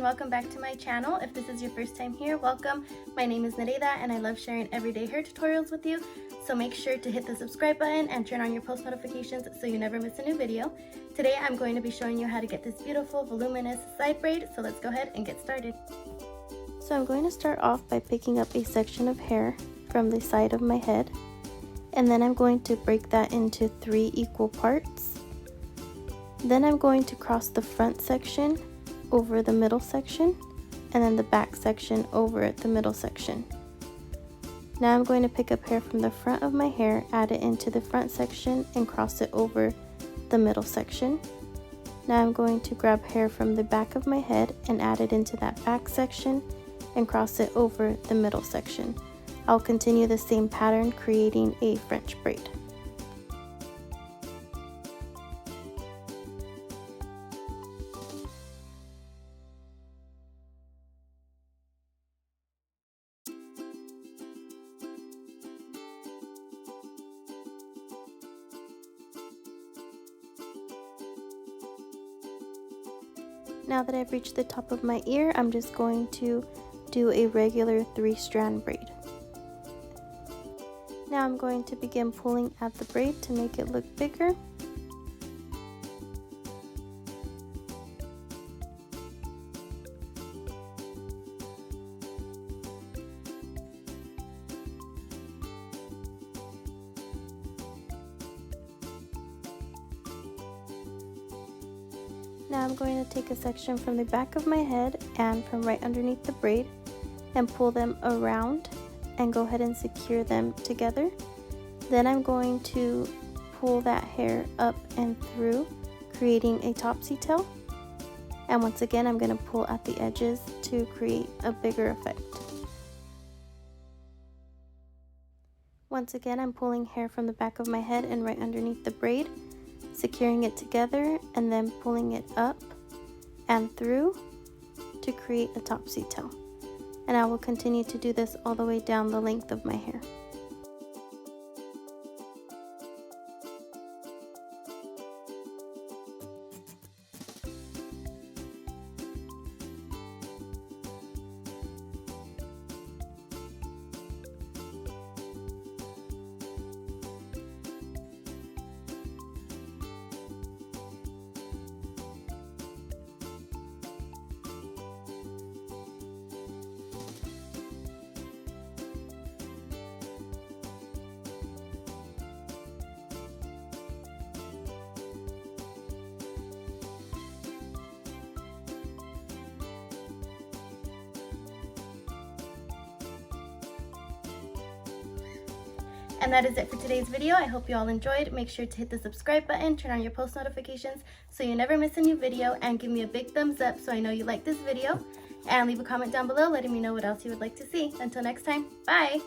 welcome back to my channel. If this is your first time here, welcome. My name is Nereida and I love sharing everyday hair tutorials with you. So make sure to hit the subscribe button and turn on your post notifications so you never miss a new video. Today I'm going to be showing you how to get this beautiful voluminous side braid, so let's go ahead and get started. So I'm going to start off by picking up a section of hair from the side of my head, and then I'm going to break that into 3 equal parts. Then I'm going to cross the front section over the middle section, and then the back section over the middle section. Now I'm going to pick up hair from the front of my hair, add it into the front section, and cross it over the middle section. Now I'm going to grab hair from the back of my head and add it into that back section and cross it over the middle section. I'll continue the same pattern, creating a French braid. Now that I've reached the top of my ear, I'm just going to do a regular 3-strand braid. Now I'm going to begin pulling at the braid to make it look bigger. Now I'm going to take a section from the back of my head and from right underneath the braid and pull them around and go ahead and secure them together. Then I'm going to pull that hair up and through, creating a topsy tail. And once again, I'm going to pull at the edges to create a bigger effect. Once again, I'm pulling hair from the back of my head and right underneath the braid, securing it together and then pulling it up and through to create a topsy tail. And I will continue to do this all the way down the length of my hair. And that is it for today's video. I hope you all enjoyed. Make sure to hit the subscribe button, turn on your post notifications so you never miss a new video, and give me a big thumbs up so I know you like this video. And leave a comment down below letting me know what else you would like to see. Until next time, bye!